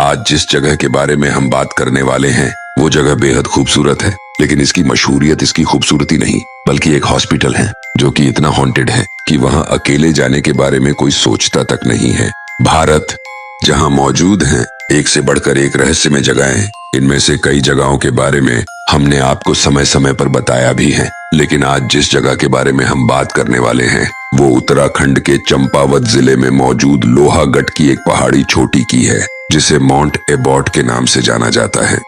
आज जिस जगह के बारे में हम बात करने वाले हैं वो जगह बेहद खूबसूरत है, लेकिन इसकी मशहूरियत इसकी खूबसूरती नहीं बल्कि एक हॉस्पिटल है जो कि इतना हॉन्टेड है कि वहां अकेले जाने के बारे में कोई सोचता तक नहीं है। भारत जहां मौजूद हैं एक से बढ़कर एक रहस्यमय जगहें, इनमें से कई जगहों के बारे में हमने आपको समय समय पर बताया भी है, लेकिन आज जिस जगह के बारे में हम बात करने वाले हैं वो उत्तराखंड के चंपावत जिले में मौजूद लोहागढ़ की एक पहाड़ी चोटी की है जिसे माउंट एबॉट के नाम से जाना जाता है।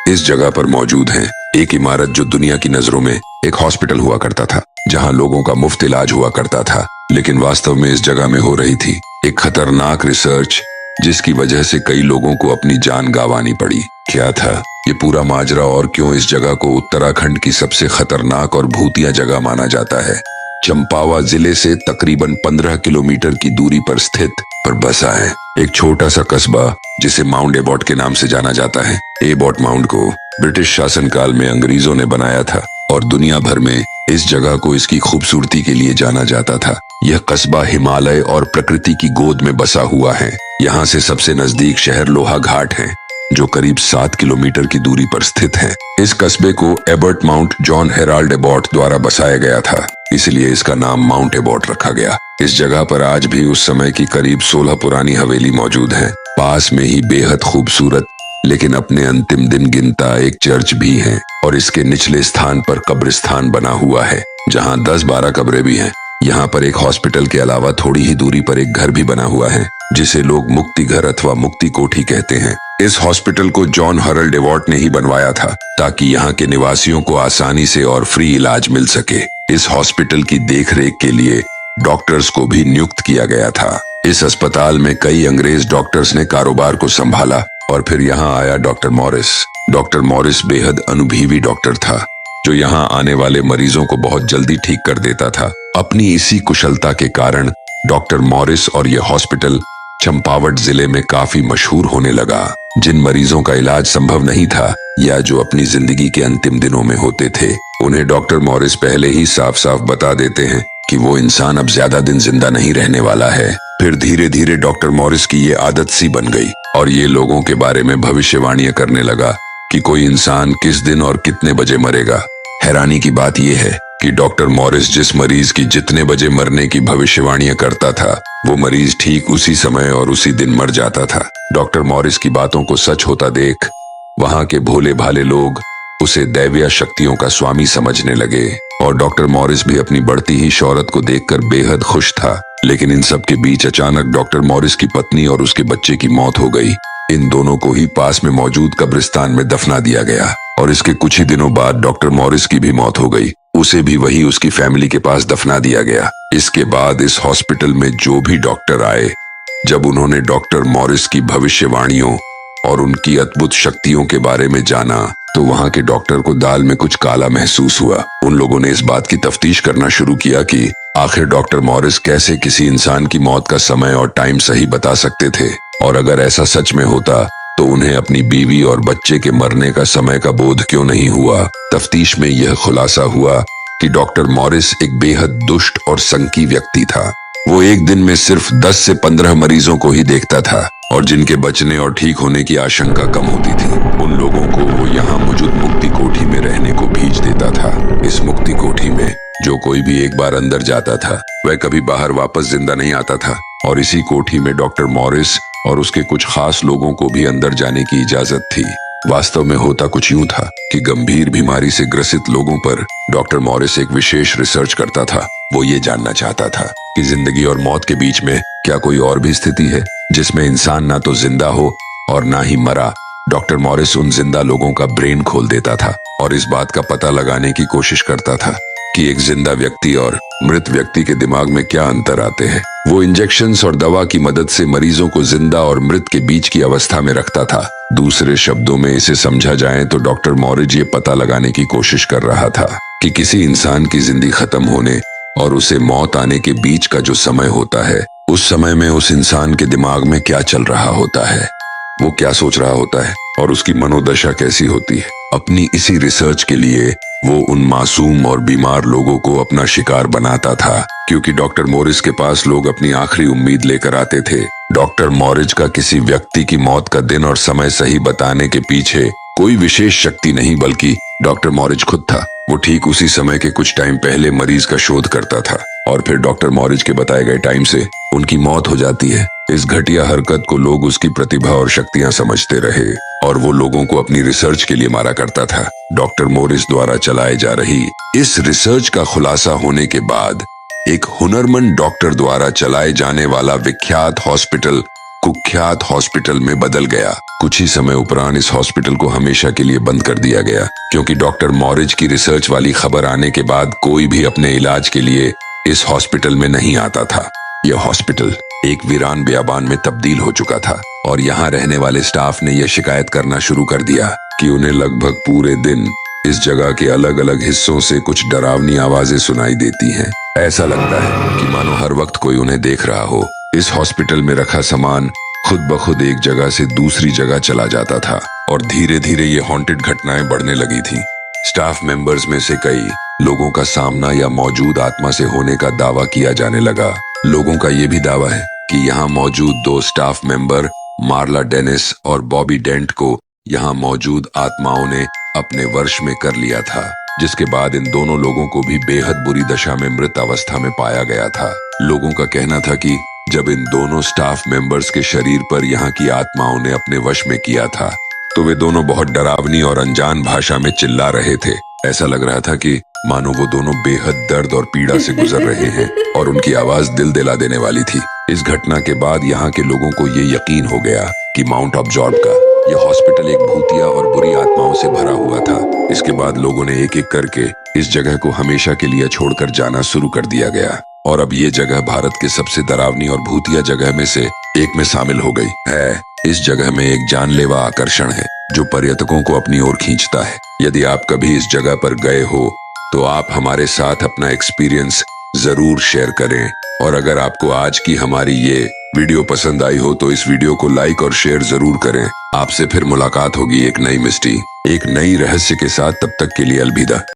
इस जगह पर मौजूद है एक इमारत जो दुनिया की नजरों में एक हॉस्पिटल हुआ करता था, जहां लोगों का मुफ्त इलाज हुआ करता था, लेकिन वास्तव में इस जगह में हो रही थी एक खतरनाक रिसर्च जिसकी वजह से कई लोगों को अपनी जान गंवानी पड़ी। क्या था ये पूरा माजरा और क्यों इस जगह को उत्तराखंड की सबसे खतरनाक और भूतिया जगह माना जाता है? चंपावत जिले से तकरीबन 15 किलोमीटर की दूरी पर स्थित पर बसा है एक छोटा सा कस्बा जिसे माउंट एबॉट के नाम से जाना जाता है। एबॉट माउंट को ब्रिटिश शासनकाल में अंग्रेजों ने बनाया था और दुनिया भर में इस जगह को इसकी खूबसूरती के लिए जाना जाता था। यह कस्बा हिमालय और प्रकृति की गोद में बसा हुआ है। यहाँ से सबसे नजदीक शहर लोहाघाट है जो करीब 7 किलोमीटर की दूरी पर स्थित है। इस कस्बे को Abert Mount John Harold Abbott द्वारा बसाया गया था, इसलिए इसका नाम माउंट एबॉट रखा गया। इस जगह पर आज भी उस समय की करीब 16 पुरानी हवेली मौजूद है। पास में ही बेहद खूबसूरत लेकिन अपने अंतिम दिन गिनता एक चर्च भी है और इसके निचले स्थान पर कब्रिस्तान बना हुआ है जहाँ 10-12 कब्रें भी हैं। यहाँ पर एक हॉस्पिटल के अलावा थोड़ी ही दूरी पर एक घर भी बना हुआ है जिसे लोग मुक्ति घर अथवा मुक्ति कोठी कहते हैं। इस हॉस्पिटल को जॉन हेराल्ड एबॉट ने ही बनवाया था ताकि यहाँ के निवासियों को आसानी से और फ्री इलाज मिल सके। इस हॉस्पिटल की देखरेख के लिए डॉक्टर्स को भी नियुक्त किया गया था। इस अस्पताल में कई अंग्रेज डॉक्टर्स ने कारोबार को संभाला और फिर यहाँ आया डॉक्टर मॉरिस। डॉक्टर मॉरिस बेहद अनुभवी डॉक्टर था जो यहाँ आने वाले मरीजों को बहुत जल्दी ठीक कर देता था। अपनी इसी कुशलता के कारण डॉक्टर मॉरिस और ये हॉस्पिटल चंपावत जिले में काफी मशहूर होने लगा। जिन मरीजों का इलाज संभव नहीं था या जो अपनी जिंदगी के अंतिम दिनों में होते थे, उन्हें डॉक्टर मॉरिस पहले ही साफ साफ बता देते हैं कि वो इंसान अब ज्यादा दिन जिंदा नहीं रहने वाला है। फिर धीरे धीरे डॉक्टर मॉरिस की ये आदत सी बन गई और ये लोगों के बारे में भविष्यवाणियां करने लगा कि कोई इंसान किस दिन और कितने बजे मरेगा। हैरानी की बात यह है कि डॉक्टर मॉरिस जिस मरीज की जितने बजे मरने की भविष्यवाणियां करता था वो मरीज ठीक उसी समय और उसी दिन मर जाता था। डॉक्टर मॉरिस की बातों को सच होता देख वहां के भोले भाले लोग उसे दैवीय शक्तियों का स्वामी समझने लगे और डॉक्टर मॉरिस भी अपनी बढ़ती ही शोहरत को देखकर बेहद खुश था। लेकिन इन सब के बीच अचानक डॉक्टर मॉरिस की पत्नी और उसके बच्चे की मौत हो गई। इन दोनों को ही पास में मौजूद कब्रिस्तान में दफना दिया गया और इसके कुछ ही दिनों बाद डॉक्टर मॉरिस की भी मौत हो गई। उसे भी वही उसकी फैमिली के पास दफना दिया गया। इसके बाद इस हॉस्पिटल में जो भी डॉक्टर आए, जब उन्होंने डॉक्टर मॉरिस की भविष्यवाणियों और उनकी अद्भुत शक्तियों के बारे में जाना तो वहां के डॉक्टर को दाल में कुछ काला महसूस हुआ। उन लोगों ने इस बात की तफ्तीश करना शुरू किया कि आखिर डॉक्टर मॉरिस कैसे किसी इंसान की मौत का समय और टाइम सही बता सकते थे, और अगर ऐसा सच में होता तो उन्हें अपनी बीवी और बच्चे के मरने का समय का बोध क्यों नहीं हुआ। तफ्तीश में यह खुलासा हुआ कि डॉक्टर मॉरिस एक बेहद दुष्ट और संकी व्यक्ति था। वो एक दिन में सिर्फ 10 से 15 मरीजों को ही देखता था और जिनके बचने और ठीक होने की आशंका कम होती थी उन लोगों को वो यहाँ मौजूद मुक्ति कोठी में रहने को भेज देता था। इस मुक्ति कोठी में जो कोई भी एक बार अंदर जाता था वह कभी बाहर वापस जिंदा नहीं आता था और इसी कोठी में डॉक्टर मॉरिस और उसके कुछ खास लोगों को भी अंदर जाने की इजाजत थी। वास्तव में होता कुछ यूं था कि गंभीर बीमारी से ग्रसित लोगों पर डॉक्टर मॉरिस एक विशेष रिसर्च करता था। वो ये जानना चाहता था कि जिंदगी और मौत के बीच में क्या कोई और भी स्थिति है जिसमें इंसान ना तो जिंदा हो और ना ही मरा। डॉक्टर मॉरिस उन जिंदा लोगों का ब्रेन खोल देता था और इस बात का पता लगाने की कोशिश करता था कि एक जिंदा व्यक्ति और मृत व्यक्ति के दिमाग में क्या अंतर आते हैं। वो इंजेक्शंस और दवा की मदद से मरीजों को जिंदा और मृत के बीच की अवस्था में रखता था। दूसरे शब्दों में इसे समझा जाए तो डॉक्टर मॉरिस ये पता लगाने की कोशिश कर रहा था कि किसी इंसान की जिंदगी खत्म होने और उसे मौत आने के बीच का जो समय होता है, उस समय में उस इंसान के दिमाग में क्या चल रहा होता है, वो क्या सोच रहा होता है और उसकी मनोदशा कैसी होती है। अपनी इसी रिसर्च के लिए वो उन मासूम और बीमार लोगों को अपना शिकार बनाता था, क्योंकि डॉक्टर मॉरिस के पास लोग अपनी आखिरी उम्मीद लेकर आते थे। डॉक्टर मॉरिज का किसी व्यक्ति की मौत का दिन और समय सही बताने के पीछे कोई विशेष शक्ति नहीं, बल्कि डॉक्टर मॉरिज खुद था। वो ठीक उसी समय के कुछ टाइम पहले मरीज का शोध करता था और फिर डॉक्टर मॉरिज के बताए गए टाइम से उनकी मौत हो जाती है। इस घटिया हरकत को लोग उसकी प्रतिभा और शक्तियां समझते रहे और वो लोगों को अपनी रिसर्च के लिए मारा करता था। डॉक्टर मॉरिस द्वारा चलाए जा रही इस रिसर्च का खुलासा होने के बाद एक हुनरमंद डॉक्टर द्वारा चलाए जाने वाला विख्यात हॉस्पिटल कुख्यात हॉस्पिटल में बदल गया। कुछ ही समय उपरांत इस हॉस्पिटल को हमेशा के लिए बंद कर दिया गया, क्योंकि डॉक्टर मॉरिज की रिसर्च वाली खबर आने के बाद कोई भी अपने इलाज के लिए इस हॉस्पिटल में नहीं आता था। यह हॉस्पिटल एक वीरान बियाबान में तब्दील हो चुका था और यहाँ रहने वाले स्टाफ ने यह शिकायत करना शुरू कर दिया कि उन्हें लगभग पूरे दिन इस जगह के अलग अलग हिस्सों से कुछ डरावनी आवाजें सुनाई देती हैं। ऐसा लगता है कि मानो हर वक्त कोई उन्हें देख रहा हो। इस हॉस्पिटल में रखा सामान खुद ब खुद एक जगह से दूसरी जगह चला जाता था और धीरे धीरे ये हॉन्टेड घटनाएं बढ़ने लगी थी। स्टाफ मेंबर्स में से कई लोगों का सामना या मौजूद आत्मा से होने का दावा किया जाने लगा। लोगों का ये भी दावा है कि यहाँ मौजूद 2 स्टाफ मेंबर मार्ला डेनिस और बॉबी डेंट को यहाँ मौजूद आत्माओं ने अपने वश में कर लिया था, जिसके बाद इन दोनों लोगों को भी बेहद बुरी दशा में मृत अवस्था में पाया गया था। लोगों का कहना था कि जब इन दोनों स्टाफ मेंबर्स के शरीर पर यहाँ की आत्माओं ने अपने वश में किया था तो वे दोनों बहुत डरावनी और अनजान भाषा में चिल्ला रहे थे। ऐसा लग रहा था कि मानो वो दोनों बेहद दर्द और पीड़ा से गुजर रहे हैं और उनकी आवाज दिल दिला देने वाली थी। इस घटना के बाद यहाँ के लोगों को ये यकीन हो गया कि माउंट ऑब्जॉर्ब का यह हॉस्पिटल एक भूतिया और बुरी आत्माओं से भरा हुआ था। इसके बाद लोगों ने एक एक करके इस जगह को हमेशा के लिए छोड़कर जाना शुरू कर दिया गया और अब ये जगह भारत के सबसे डरावनी और भूतिया जगह में से एक में शामिल हो गई है। इस जगह में एक जानलेवा आकर्षण है जो पर्यटकों को अपनी ओर खींचता है। यदि आप कभी इस जगह पर गए हो तो आप हमारे साथ अपना एक्सपीरियंस जरूर शेयर करें और अगर आपको आज की हमारी ये वीडियो पसंद आई हो तो इस वीडियो को लाइक और शेयर जरूर करें। आपसे फिर मुलाकात होगी एक नई मिस्ट्री, एक नई रहस्य के साथ। तब तक के लिए अलविदा।